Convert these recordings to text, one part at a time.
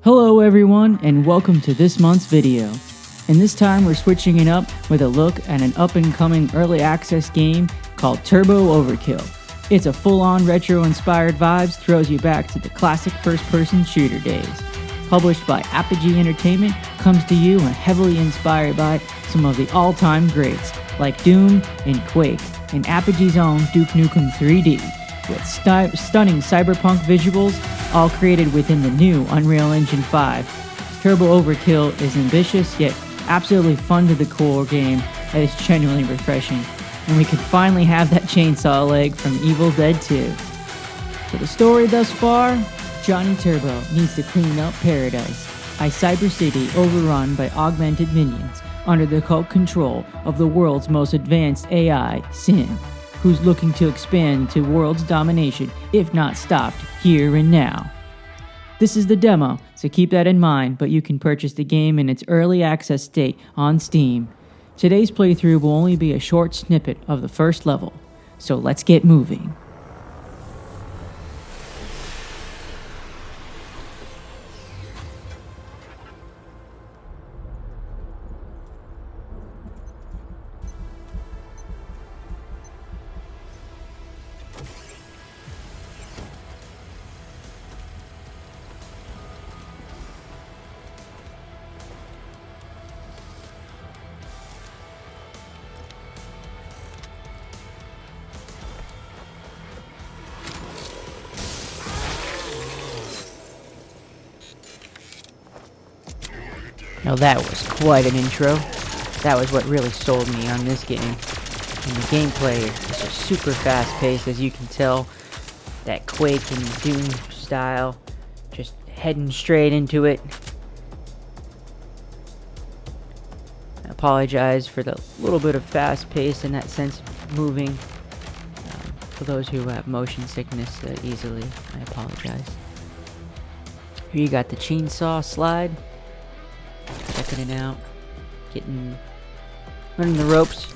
Hello everyone, and welcome to this month's video. And this time we're switching it up with a look at an up-and-coming early access game called Turbo Overkill. It's a full-on retro-inspired vibes, throws you back to the classic first-person shooter days. Published by Apogee Entertainment, comes to you and heavily inspired by some of the all-time greats like Doom and Quake, and Apogee's own Duke Nukem 3D, with stunning cyberpunk visuals, all created within the new Unreal Engine 5. Turbo Overkill is ambitious yet absolutely fun to the core game that is genuinely refreshing, and we could finally have that chainsaw leg from Evil Dead 2. For the story thus far, Johnny Turbo needs to clean up paradise, a cyber city overrun by augmented minions under the cult control of the world's most advanced AI, Sin, who's looking to expand to world's domination if not stopped here and now. This is the demo, so keep that in mind, but you can purchase the game in its early access state on Steam. Today's playthrough will only be a short snippet of the first level, so let's get moving. Now that was quite an intro. That was what really sold me on this game. And the gameplay is just super fast paced, as you can tell. That Quake and Doom style, just heading straight into it. I apologize for the little bit of fast pace in that sense of moving. For those who have motion sickness easily, I apologize. Here you got the chainsaw slide. Checking it out, learning the ropes.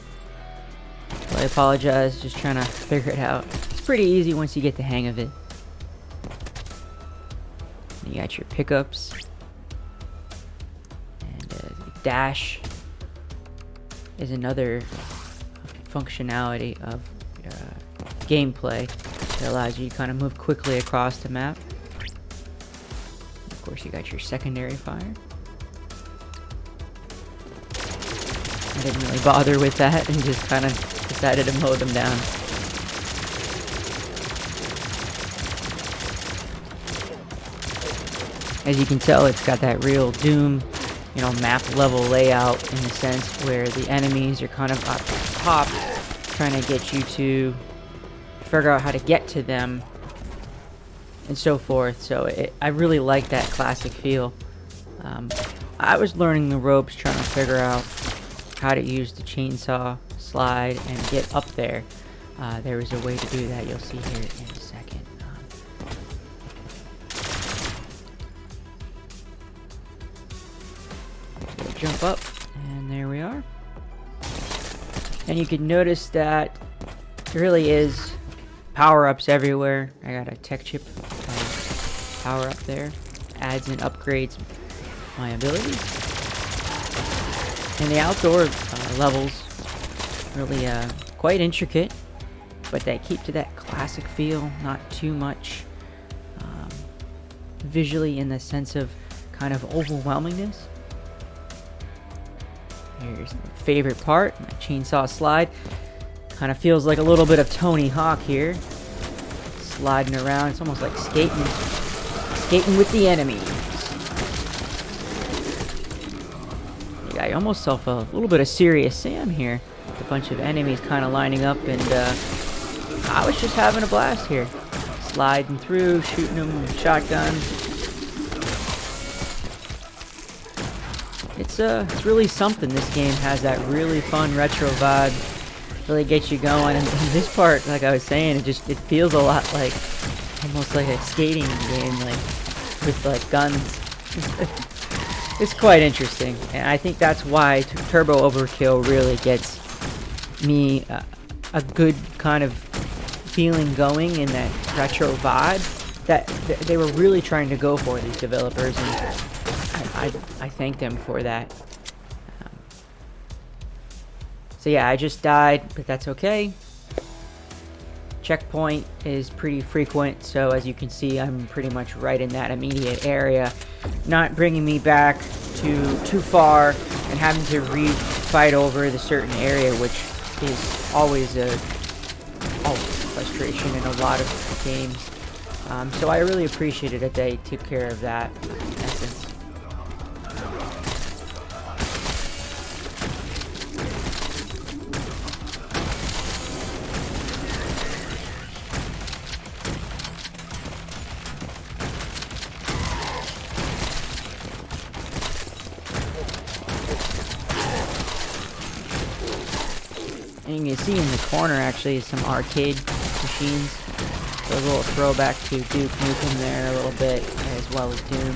So I apologize, just trying to figure it out. It's pretty easy once you get the hang of it. You got your pickups and dash is another functionality of gameplay that allows you to kind of move quickly across the map. Of course, you got your secondary fire. I didn't really bother with that and just kind of decided to mow them down. As you can tell, it's got that real Doom, map level layout in the sense where the enemies are kind of up top trying to get you to figure out how to get to them and so forth. So I really like that classic feel. I was learning the ropes, trying to figure out how to use the chainsaw slide and get up there. There is a way to do that, you'll see here in a second. So jump up, and there we are. And you can notice that there really is power-ups everywhere. I got a tech chip power up there. Adds and upgrades my abilities. And the outdoor levels, really quite intricate, but they keep to that classic feel, not too much visually in the sense of kind of overwhelmingness. Here's the favorite part, my chainsaw slide. Kind of feels like a little bit of Tony Hawk here. Sliding around, it's almost like skating with the enemy. I almost saw a little bit of Serious Sam here. A bunch of enemies kind of lining up, and I was just having a blast here. Sliding through, shooting them with shotguns. It's really something. This game has that really fun retro vibe. Really gets you going. And this part, like I was saying, it feels a lot like almost like a skating game, like with like guns. It's quite interesting, and I think that's why Turbo Overkill really gets me a good kind of feeling going in that retro vibe. that they were really trying to go for, these developers, and I thank them for that. So yeah, I just died, but that's okay. Checkpoint is pretty frequent, so as you can see, I'm pretty much right in that immediate area, not bringing me back too far and having to fight over the certain area, which is always a frustration in a lot of games. So I really appreciated that they took care of that in essence. And you can see in the corner actually is some arcade machines. So a little throwback to Duke Nukem there a little bit, as well as Doom.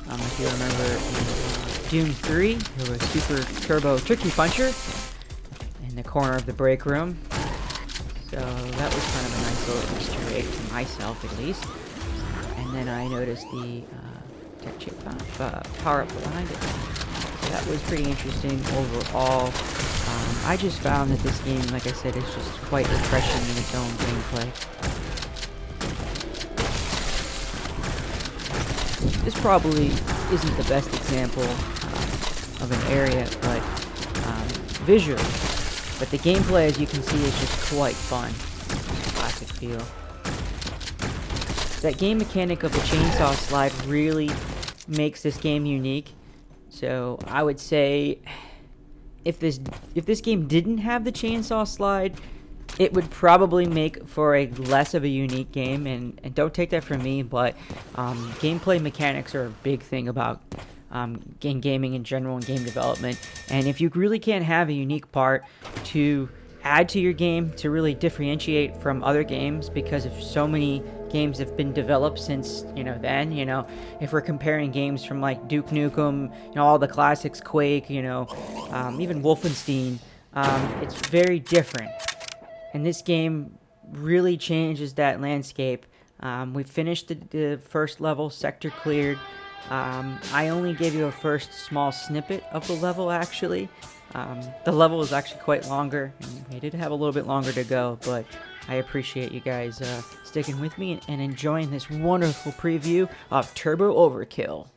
If you remember in Doom 3, there was Super Turbo Turkey Puncher in the corner of the break room. So that was kind of a nice little Easter egg to myself at least. And then I noticed the tech chip power-up behind it. So that was pretty interesting overall. I just found that this game, like I said, is just quite refreshing in its own gameplay. This probably isn't the best example of an area, but visually. But the gameplay, as you can see, is just quite fun. Classic feel. That game mechanic of the chainsaw slide really makes this game unique. So I would say, if this game didn't have the chainsaw slide, it would probably make for a less of a unique game, and don't take that from me, but gameplay mechanics are a big thing about game gaming in general and game development. And if you really can't have a unique part to add to your game to really differentiate from other games, because if so many games have been developed since then, if we're comparing games from like Duke Nukem, all the classics, Quake, even Wolfenstein, it's very different. And this game really changes that landscape. We finished the first level, sector cleared. I only gave you a first small snippet of the level, actually. The level is actually quite longer, and we did have a little bit longer to go, but I appreciate you guys sticking with me and enjoying this wonderful preview of Turbo Overkill.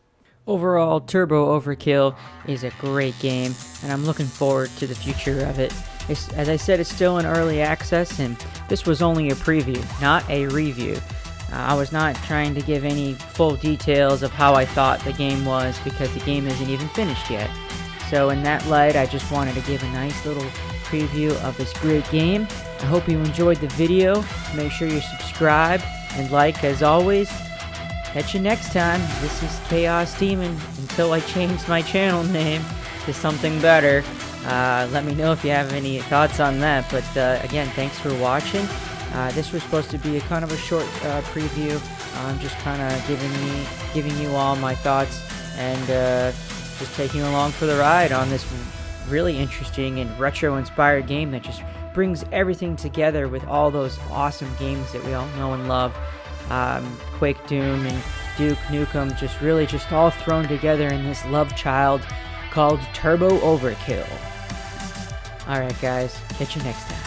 Overall, Turbo Overkill is a great game, and I'm looking forward to the future of it. As I said, it's still in early access, and this was only a preview, not a review. I was not trying to give any full details of how I thought the game was, because the game isn't even finished yet. So in that light, I just wanted to give a nice little preview of this great game. I hope you enjoyed the video. Make sure you subscribe and like as always. Catch you next time. This is Chaos Demon, until I change my channel name to something better. Let me know if you have any thoughts on that. But again, thanks for watching. This was supposed to be a kind of a short preview. I'm just kind of giving you all my thoughts, and just taking you along for the ride on this really interesting and retro-inspired game that just brings everything together with all those awesome games that we all know and love. Quake, Doom, and Duke Nukem, just all thrown together in this love child called Turbo Overkill. Alright guys, catch you next time.